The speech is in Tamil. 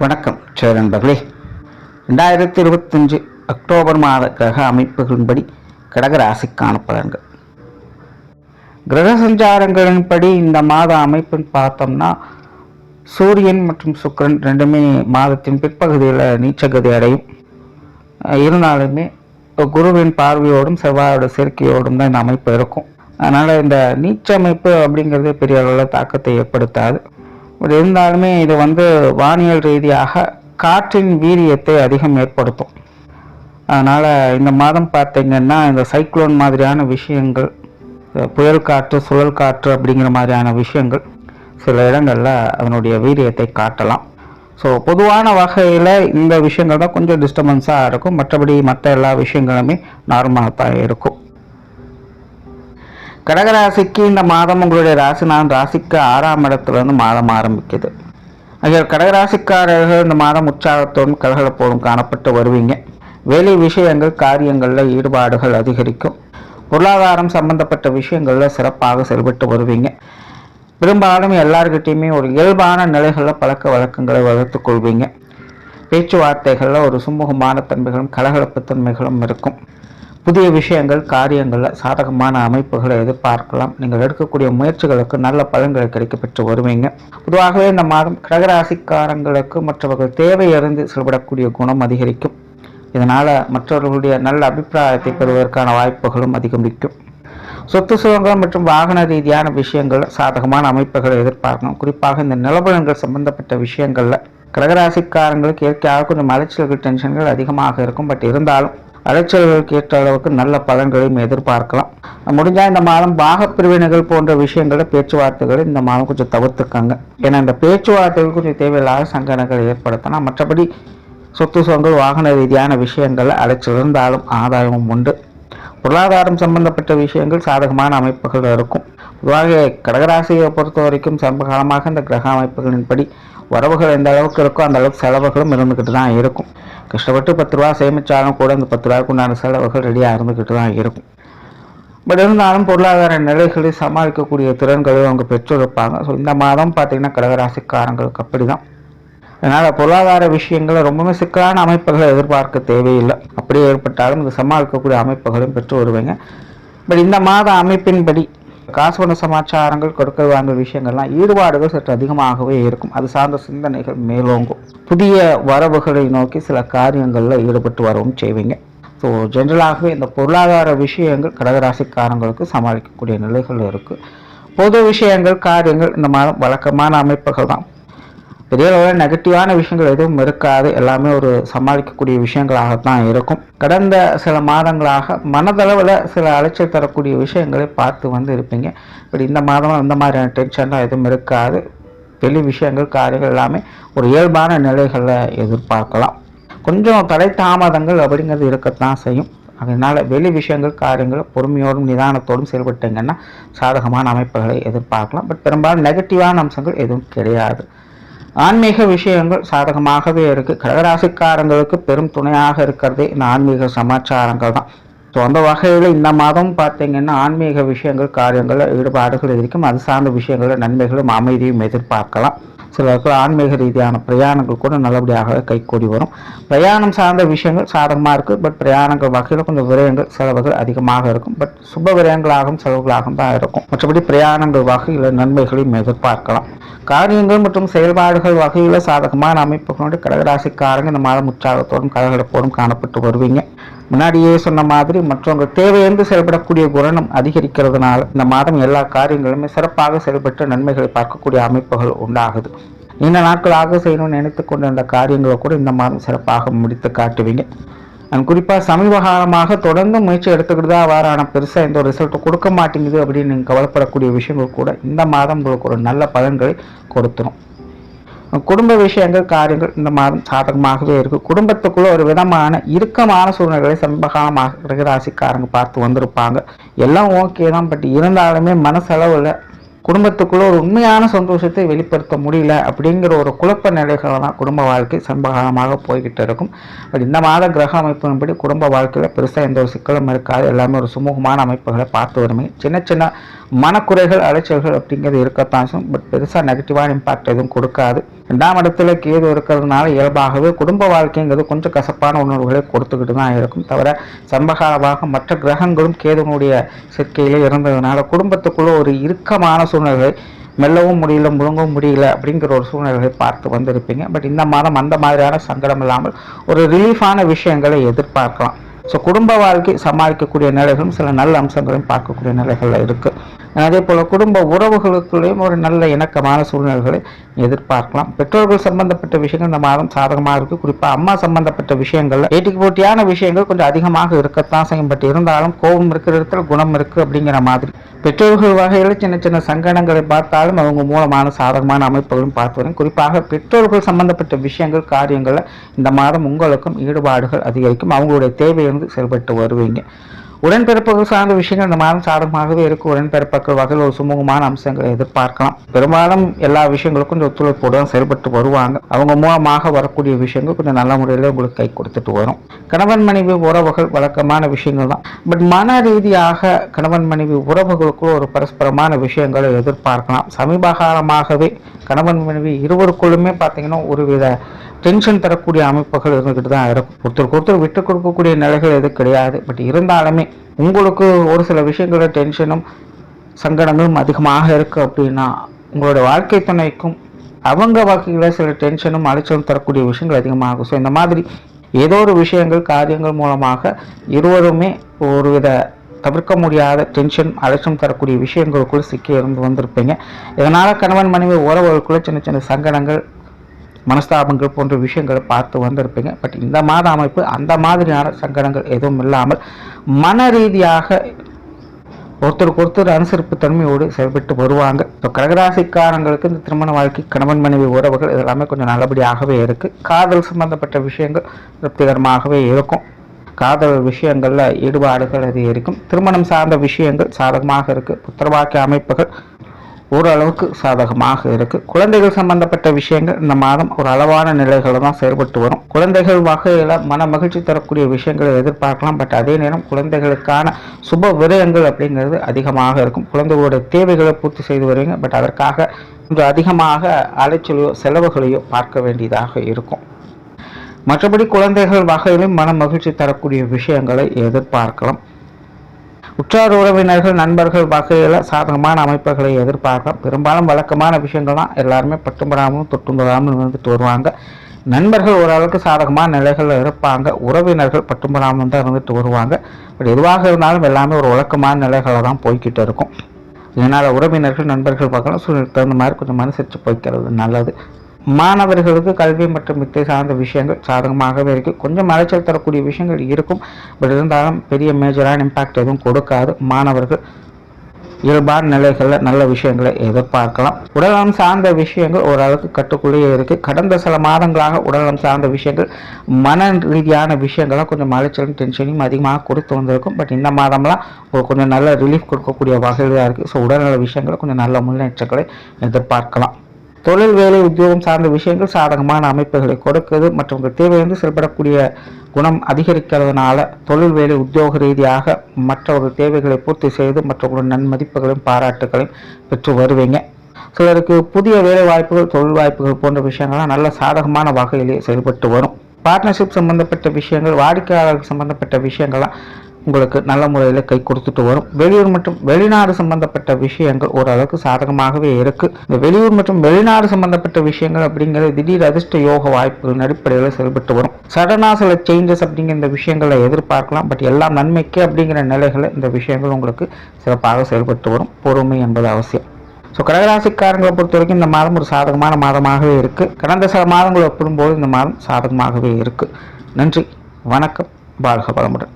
வணக்கம் நண்பர்களே. 2025 அக்டோபர் மாத கிரக அமைப்புகளின்படி கடகராசிக்கான பலன்கள். கிரக சஞ்சாரங்களின்படி இந்த மாத அமைப்புன்னு பார்த்தோம்னா, சூரியன் மற்றும் சுக்கிரன் ரெண்டுமே மாதத்தின் பிற்பகுதியில் நீச்சகதி அடையும். இருந்தாலுமே குருவின் பார்வையோடும் செவ்வாயோட சேர்க்கையோடும் தான் இந்த அமைப்பு இருக்கும். அதனால் இந்த நீச்ச அமைப்பு அப்படிங்கிறது பெரிய அளவில் தாக்கத்தை ஏற்படுத்தாது. இருந்தாலுமே இது வானியல் ரீதியாக காற்றின் வீரியத்தை அதிகம் ஏற்படுத்தும். அதனால் இந்த மாதம் பார்த்திங்கன்னா இந்த சைக்ளோன் மாதிரியான விஷயங்கள், புயல் காற்று, சுழல் காற்று அப்படிங்கிற மாதிரியான விஷயங்கள் சில இடங்களில் அதனுடைய வீரியத்தை காட்டலாம். ஸோ பொதுவான வகையில் இந்த விஷயங்கள் தான் கொஞ்சம் டிஸ்டர்பன்ஸாக இருக்கும். மற்றபடி மற்ற எல்லா விஷயங்களுமே நார்மலாக தான் இருக்கும். கடகராசிக்கு இந்த மாதம் உங்களுடைய ராசிக்கு 6ஆம் இடத்துலேருந்து மாதம் ஆரம்பிக்குது. அதில் கடகராசிக்காரர்கள் இந்த மாதம் உற்சாகத்தோடும் கலகலப்போடும் காணப்பட்டு வருவீங்க. வேலை விஷயங்கள், காரியங்களில் ஈடுபாடுகள் அதிகரிக்கும். பொருளாதாரம் சம்பந்தப்பட்ட விஷயங்களில் சிறப்பாக செயல்பட்டு வருவீங்க. பெரும்பாலும் எல்லார்கிட்டையுமே ஒரு இயல்பான நிலைகளில் பழக்க வழக்கங்களை வளர்த்து கொள்வீங்க. பேச்சுவார்த்தைகளில் ஒரு சுமூகமான தன்மைகளும் கலகலப்பு தன்மைகளும் இருக்கும். புதிய விஷயங்கள், காரியங்களில் சாதகமான அமைப்புகளை எதிர்பார்க்கலாம். நீங்கள் எடுக்கக்கூடிய முயற்சிகளுக்கு நல்ல பலன்களை கிடைக்கப்பெற்று வருவீங்க. பொதுவாகவே இந்த மாதம் கடகராசிக்காரங்களுக்கு மற்றவர்கள் தேவை அறிந்து செயல்படக்கூடிய குணம் அதிகரிக்கும். இதனால் மற்றவர்களுடைய நல்ல அபிப்பிராயத்தை பெறுவதற்கான வாய்ப்புகளும் அதிகரிக்கும். சொத்து சுகங்கள் மற்றும் வாகன ரீதியான விஷயங்கள் சாதகமான அமைப்புகளை எதிர்பார்க்கணும். குறிப்பாக இந்த நிலபலன்கள் சம்பந்தப்பட்ட விஷயங்களில் கடகராசிக்காரங்களுக்கு இயற்கையாக கொஞ்சம் அலைச்சல்கள், டென்ஷன்கள் அதிகமாக இருக்கும். பட் இருந்தாலும் அலைச்சல்களுக்கு ஏற்ற அளவுக்கு நல்ல பலன்களையும் எதிர்பார்க்கலாம். முடிஞ்சால் இந்த மாதம் பாகப்பிரிவினைகள் போன்ற விஷயங்கள பேச்சுவார்த்தைகளை இந்த மாதம் கொஞ்சம் தவிர்த்துக்காங்க. ஏன்னா இந்த பேச்சுவார்த்தைகள் கொஞ்சம் தேவையில்லாத சங்கடங்களை ஏற்படுத்தலாம். மற்றபடி சொத்து சுகங்கள், வாகன ரீதியான விஷயங்களில் அலைச்சல் இருந்தாலும் ஆதாயமும் உண்டு. பொருளாதாரம் சம்பந்தப்பட்ட விஷயங்கள் சாதகமான அமைப்புகள் இருக்கும். பொதுவாக கடகராசியை பொறுத்த வரைக்கும் சமகாலமாக இந்த கிரக அமைப்புகளின்படி வரவுகள் எந்த அளவுக்கு இருக்கோ அந்த அளவுக்கு செலவுகளும் இருந்துக்கிட்டு தான் இருக்கும். கஷ்டப்பட்டு 10 ரூபா சேமித்தாலும் கூட இந்த 10 ரூபாய்க்கு உண்டான செலவுகள் ரெடியாக இருந்துக்கிட்டு தான் இருக்கும். பட் இருந்தாலும் பொருளாதார நிலைகளை சமாளிக்கக்கூடிய திறன்களை அவங்க பெற்றிருப்பாங்க. ஸோ இந்த மாதம் பார்த்திங்கன்னா கடகராசிக்காரங்களுக்கு அப்படி தான். அதனால் பொருளாதார விஷயங்களை ரொம்பவே சிக்கலான அமைப்புகளை எதிர்பார்க்க தேவையில்லை. அப்படியே ஏற்பட்டாலும் இது சமாளிக்கக்கூடிய அமைப்புகளையும் பெற்று வருவீங்க. பட் இந்த மாத அமைப்பின்படி காசு பண சமாச்சாரங்கள், கொடுக்க வாங்கல் விஷயங்கள்லாம் ஈடுபாடுகள் சற்று அதிகமாகவே இருக்கும். அது சார்ந்த சிந்தனைகள் மேலோங்கும். புதிய வரவுகளை நோக்கி சில காரியங்களில் ஈடுபட்டு வரவும் செய்வீங்க. ஸோ ஜென்ரலாகவே இந்த பொருளாதார விஷயங்கள் கடகராசிக்காரங்களுக்கு சமாளிக்கக்கூடிய நிலைகள் இருக்குது. பொது விஷயங்கள், காரியங்கள் இந்த மாதம் வழக்கமான அமைப்புகள் தான். பெரிய அளவில் நெகட்டிவான விஷயங்கள் எதுவும் இருக்காது. எல்லாமே ஒரு சமாளிக்கக்கூடிய விஷயங்களாகத்தான் இருக்கும். கடந்த சில மாதங்களாக மனதளவில் சில அலைச்சல் தரக்கூடிய விஷயங்களை பார்த்து இருப்பீங்க. இப்படி இந்த மாதம் அந்த மாதிரியான டென்ஷன்லாம் எதுவும் இருக்காது. வெளி விஷயங்கள், காரியங்கள் எல்லாமே ஒரு இயல்பான நிலைகளில் எதிர்பார்க்கலாம். கொஞ்சம் தடை தாமதங்கள் அப்படிங்கிறது இருக்கத்தான் செய்யும். அதனால் வெளி விஷயங்கள், காரியங்கள் பொறுமையோடும் நிதானத்தோடும் செயல்பட்டீங்கன்னா சாதகமான அமைப்புகளை எதிர்பார்க்கலாம். பட் பெரும்பாலும் நெகட்டிவான அம்சங்கள் எதுவும் கிடையாது. ஆன்மீக விஷயங்கள் சாதகமாகவே இருக்குது. கடகராசிக்காரங்களுக்கு பெரும் துணையாக இருக்கிறதே இந்த ஆன்மீக சமாச்சாரங்கள் தான். ஸோ அந்த வகையில் இந்த மாதம் பார்த்திங்கன்னா ஆன்மீக விஷயங்கள், காரியங்களில் ஈடுபாடுகள் இருக்கும். அது சார்ந்த விஷயங்களில் நன்மைகளும் அமைதியும் எதிர்பார்க்கலாம். சிலருக்கு ஆன்மீக ரீதியான பிரயாணங்கள் கூட நல்லபடியாக கைகூடி வரும். பிரயாணம் சார்ந்த விஷயங்கள் சாதகமாக இருக்குது. பட் பிரயாணங்கள் வகையில் கொஞ்சம் விரயங்கள், செலவுகள் அதிகமாக இருக்கும். பட் சுப விரயங்களாகவும் செலவுகளாகவும் தான் இருக்கும். மற்றபடி பிரயாணங்கள் வகையில் நன்மைகளையும் எதிர்பார்க்கலாம். காரியங்கள் மற்றும் செயல்பாடுகள் வகையில் சாதகமான அமைப்புகளோடு கடகராசிக்காரங்க இந்த மாதம் உற்சாகத்தோடும் கலகலப்போடும் காணப்பட்டு வருவீங்க. முன்னாடியே சொன்ன மாதிரி மற்றவங்க தேவையென்று செயல்படக்கூடிய குணம் அதிகரிக்கிறதுனால இந்த மாதம் எல்லா காரியங்களுமே சிறப்பாக செயல்பட்டு நன்மைகளை பார்க்கக்கூடிய அமைப்புகள் உண்டாகுது. நீண்ட நாட்களாக செய்யணும்னு நினைத்து கொண்டிருந்த காரியங்களை கூட இந்த மாதம் சிறப்பாக முடித்து காட்டுவீங்க. குறிப்பாக சமீப காலமாக தொடர்ந்து முயற்சி எடுத்துக்கிட்டு தான் வாரான பெருசாக எந்த ஒரு ரிசல்ட்டும் கொடுக்க மாட்டேங்குது அப்படின்னு நீங்கள் கவலைப்படக்கூடிய விஷயங்கள் கூட இந்த மாதம் உங்களுக்கு ஒரு நல்ல பலன்களை கொடுத்துரும். குடும்ப விஷயங்கள், காரியங்கள் இந்த மாதம் சாதகமாகவே இருக்குது. குடும்பத்துக்குள்ள ஒரு விதமான இறுக்கமான சூழ்நிலைகளை சமீபகாலமாக கடகராசிக்காரங்க பார்த்து வந்திருப்பாங்க. எல்லாம் ஓகே தான். பட் இருந்தாலுமே மனசளவில் குடும்பத்துக்குள்ள ஒரு உண்மையான சந்தோஷத்தை வெளிப்படுத்த முடியல அப்படிங்கிற ஒரு குழப்ப நிலைகள் தான் குடும்ப வாழ்க்கை சமகாலமாக போய்கிட்டு இருக்கும். பட் இந்த மாத கிரக அமைப்பின்படி குடும்ப வாழ்க்கையில் பெருசாக எந்த ஒரு சிக்கலும் இருக்காது. எல்லாமே ஒரு சுமூகமான அமைப்புகளை பார்த்து வருமே. சின்ன சின்ன மனக்குறைகள், அலைச்சல்கள் அப்படிங்கிறது இருக்கத்தான். பட் பெருசாக நெகட்டிவான இம்பாக்ட் எதுவும் கொடுக்காது. 2ஆம் இடத்துல கேது இருக்கிறதுனால இயல்பாகவே குடும்ப வாழ்க்கைங்கிறது கொஞ்சம் கசப்பான உணர்வுகளை கொடுத்துக்கிட்டு தான் இருக்கும். தவிர சம்பகாலமாக மற்ற கிரகங்களும் கேதுனுடைய சேர்க்கையிலே இருந்ததுனால குடும்பத்துக்குள்ள ஒரு இறுக்கமான சூழ்நிலை, மெல்லவும் முடியல முழுங்கவும் முடியல அப்படிங்கிற ஒரு சூழ்நிலைகளை பார்த்து வந்திருப்பீங்க. பட் இந்த மாதம் அந்த மாதிரியான சங்கடம் இல்லாமல் ஒரு ரிலீஃபான விஷயங்களை எதிர்பார்க்கலாம். ஸோ குடும்ப வாழ்க்கை சமாளிக்கக்கூடிய நிலைகளும் சில நல்ல அம்சங்களையும் பார்க்கக்கூடிய நிலைகளில் இருக்குது. அதே போல் குடும்ப உறவுகளுக்குள்ளேயும் ஒரு நல்ல இணக்கமான சூழ்நிலைகளை எதிர்பார்க்கலாம். பெற்றோர்கள் சம்பந்தப்பட்ட விஷயங்கள் இந்த மாதம் சாதகமாக இருக்குது. குறிப்பாக அம்மா சம்பந்தப்பட்ட விஷயங்கள்ல ஏட்டிக்கு போட்டியான விஷயங்கள் கொஞ்சம் அதிகமாக இருக்கத்தான் செய்யும். பட் இருந்தாலும் கோபம் இருக்கிற இடத்துல குணம் இருக்குது அப்படிங்கிற மாதிரி பெற்றோர்கள் வகையில் சின்ன சின்ன சங்கடங்களை பார்த்தாலும் அவங்க மூலமான சாதகமான அமைப்புகளும் பார்த்து வரும். குறிப்பாக பெற்றோர்கள் சம்பந்தப்பட்ட விஷயங்கள் காரியங்களில் இந்த மாதம் உங்களுக்கும் ஈடுபாடுகள் அதிகரிக்கும். அவங்களுடைய தேவையிலிருந்து செயல்பட்டு வருவீங்க. உடன்பிறப்புகள் சார்ந்த விஷயங்கள் இந்த மாதம் சாதகமாகவே இருக்கும். உடன்பிறப்புகள் வகையில் ஒரு சுமூகமான அம்சங்களை எதிர்பார்க்கலாம். பெரும்பாலும் எல்லா விஷயங்களுக்கும் கொஞ்சம் ஒத்துழைப்போடு செயல்பட்டு வருவாங்க. அவங்க மூலமாக வரக்கூடிய விஷயங்கள் கொஞ்சம் நல்ல முறையில் உங்களுக்கு கை கொடுத்துட்டு வரும். கணவன் மனைவி உறவுகள் வழக்கமான விஷயங்கள் தான். பட் மன ரீதியாக கணவன் மனைவி உறவுகளுக்குள்ள ஒரு பரஸ்பரமான விஷயங்களை எதிர்பார்க்கலாம். சமீப காலமாகவே கணவன் மனைவி இருவருக்குள்ளுமே பார்த்தீங்கன்னா ஒருவித டென்ஷன் தரக்கூடிய அமைப்புகள் இருந்துக்கிட்டு தான் இருக்கும். ஒருத்தருக்கு ஒருத்தர் விட்டு கொடுக்கக்கூடிய நிலைகள் எதுவும் கிடையாது. பட் இருந்தாலுமே உங்களுக்கு ஒரு சில விஷயங்களோட டென்ஷனும் சங்கடங்களும் அதிகமாக இருக்குது அப்படின்னா உங்களோட வாழ்க்கை துணைக்கும் அவங்க வகையில் சில டென்ஷனும் அலைச்சலும் தரக்கூடிய விஷயங்கள் அதிகமாகும். ஸோ இந்த மாதிரி ஏதோ ஒரு விஷயங்கள் காரியங்கள் மூலமாக இருவருமே ஒருவித தவிர்க்க முடியாத டென்ஷன் அலைச்சம் தரக்கூடிய விஷயங்களுக்குள் சிக்கி இருந்து வந்திருப்பீங்க. இதனால் கணவன் மனைவி உறவுகளுக்குள்ள சின்ன சின்ன சங்கடங்கள் மனஸ்தாபங்கள் போன்ற விஷயங்களை பார்த்து வந்திருப்பீங்க. பட் இந்த மாத அமைப்பு அந்த மாதிரியான சங்கடங்கள் எதுவும் இல்லாமல் மன ரீதியாக ஒருத்தருக்கு ஒருத்தர் அனுசரிப்பு தன்மையோடு செயல்பட்டு வருவாங்க. ஸோ கடகராசிக்காரங்களுக்கு இந்த திருமண வாழ்க்கை கணவன் மனைவி உறவுகள் இதெல்லாமே கொஞ்சம் நல்லபடியாகவே இருக்குது. காதல் சம்பந்தப்பட்ட விஷயங்கள் திருப்திகரமாகவே இருக்கும். காதல் விஷயங்களில் ஈடுபாடுகள் அதிகரிக்கும். திருமணம் சார்ந்த விஷயங்கள் சாதகமாக இருக்குது. புத்திரவாக்கிய அமைப்புகள் ஓரளவுக்கு சாதகமாக இருக்குது. குழந்தைகள் சம்பந்தப்பட்ட விஷயங்கள் இந்த மாதம் ஒரு அளவான நிலைகளில் தான் செயல்பட்டு வரும். குழந்தைகள் வகையில் மன மகிழ்ச்சி தரக்கூடிய விஷயங்களை எதிர்பார்க்கலாம். பட் அதே நேரம் குழந்தைகளுக்கான சுப விரயங்கள் அப்படிங்கிறது அதிகமாக இருக்கும். குழந்தைகளுடைய தேவைகளை பூர்த்தி செய்து வருவீங்க. பட் அதற்காக கொஞ்சம் அதிகமாக அலைச்சலையோ செலவுகளையோ பார்க்க வேண்டியதாக இருக்கும். மற்றபடி குழந்தைகள் வகையிலும் மன மகிழ்ச்சி தரக்கூடிய விஷயங்களை எதிர்பார்க்கலாம். உற்றார் உறவினர்கள் நண்பர்கள் வகையில் சாதகமான அமைப்புகளை எதிர்பார்க்கலாம். பெரும்பாலும் வழக்கமான விஷயங்கள் தான். எல்லாருமே பட்டும்படாமலும் தொட்டும்படாமல் இருந்துட்டு வருவாங்க. நண்பர்கள் ஓரளவுக்கு சாதகமான நிலைகளில் இருப்பாங்க. உறவினர்கள் பட்டும்படாமல் தான் இருந்துட்டு வருவாங்க. பட் எதுவாக இருந்தாலும் எல்லாமே ஒரு வழக்கமான நிலைகளில் தான் போய்கிட்டு இருக்கும். இதனால் உறவினர்கள் நண்பர்கள் வகையில் சூழ்நிலை தகுந்த மாதிரி கொஞ்சம் அனுசரித்து போய்க்கிறது நல்லது. மாணவர்களுக்கு கல்வி மற்றும் வித்தை சார்ந்த விஷயங்கள் சாதகமாகவே இருக்குது. கொஞ்சம் அலைச்சல் தரக்கூடிய விஷயங்கள் இருக்கும். பட் இருந்தாலும் பெரிய மேஜரான இம்பேக்ட் எதுவும் கொடுக்காது. மாணவர்கள் இயல்பான நிலைகளில் நல்ல விஷயங்களை எதிர்பார்க்கலாம். உடல்நலம் சார்ந்த விஷயங்கள் ஓரளவுக்கு கட்டுக்குள்ளேயே இருக்குது. கடந்த சில மாதங்களாக உடல்நலம் சார்ந்த விஷயங்கள் மன ரீதியான விஷயங்கள்லாம் கொஞ்சம் அலைச்சலும் டென்ஷனையும் அதிகமாக கொடுத்து வந்திருக்கும். பட் இந்த மாதம்லாம் கொஞ்சம் நல்ல ரிலீஃப் கொடுக்கக்கூடிய வகையில் தான் இருக்குது. ஸோ உடல்நல விஷயங்களை கொஞ்சம் நல்ல முன்னேற்றங்களை எதிர்பார்க்கலாம். தொழில் வேலை உத்தியோகம் சார்ந்த விஷயங்கள் சாதகமான அமைப்புகளை கொடுக்குது. மற்றவங்க தேவையிலிருந்து செயல்படக்கூடிய குணம் அதிகரிக்கிறதுனால தொழில் வேலை உத்தியோக ரீதியாக மற்றவர்கள் தேவைகளை பூர்த்தி செய்து மற்றவர்களுடைய நன்மதிப்புகளையும் பாராட்டுகளையும் பெற்று வருவீங்க. சிலருக்கு புதிய வேலை வாய்ப்புகள் தொழில் வாய்ப்புகள் போன்ற விஷயங்கள்லாம் நல்ல சாதகமான வகையிலே செயல்பட்டு வரும். பார்ட்னர்ஷிப் சம்பந்தப்பட்ட விஷயங்கள் வாடிக்கையாளர்கள் சம்பந்தப்பட்ட விஷயங்கள்லாம் உங்களுக்கு நல்ல முறையில் கை கொடுத்துட்டு வரும். வெளியூர் மற்றும் வெளிநாடு சம்பந்தப்பட்ட விஷயங்கள் ஓரளவுக்கு சாதகமாகவே இருக்குது. இந்த வெளியூர் மற்றும் வெளிநாடு சம்பந்தப்பட்ட விஷயங்கள் அப்படிங்கிறது திடீர் அதிர்ஷ்ட யோக வாய்ப்புகள் அடிப்படையில் செயல்பட்டு வரும். சடனாக சில சேஞ்சஸ் அப்படிங்கிற இந்த விஷயங்களை எதிர்பார்க்கலாம். பட் எல்லாம் நன்மைக்கு அப்படிங்கிற நிலைகளை இந்த விஷயங்கள் உங்களுக்கு சிறப்பாக செயல்பட்டு வரும். பொறுமை என்பது அவசியம். ஸோ கடகராசிக்காரங்களை பொறுத்த வரைக்கும் இந்த மாதம் ஒரு சாதகமான மாதமாகவே இருக்குது. கடந்த சில மாதங்களை ஒப்பிடும்போது இந்த மாதம் சாதகமாகவே இருக்குது. நன்றி, வணக்கம், வாழ்க வளமுடன்.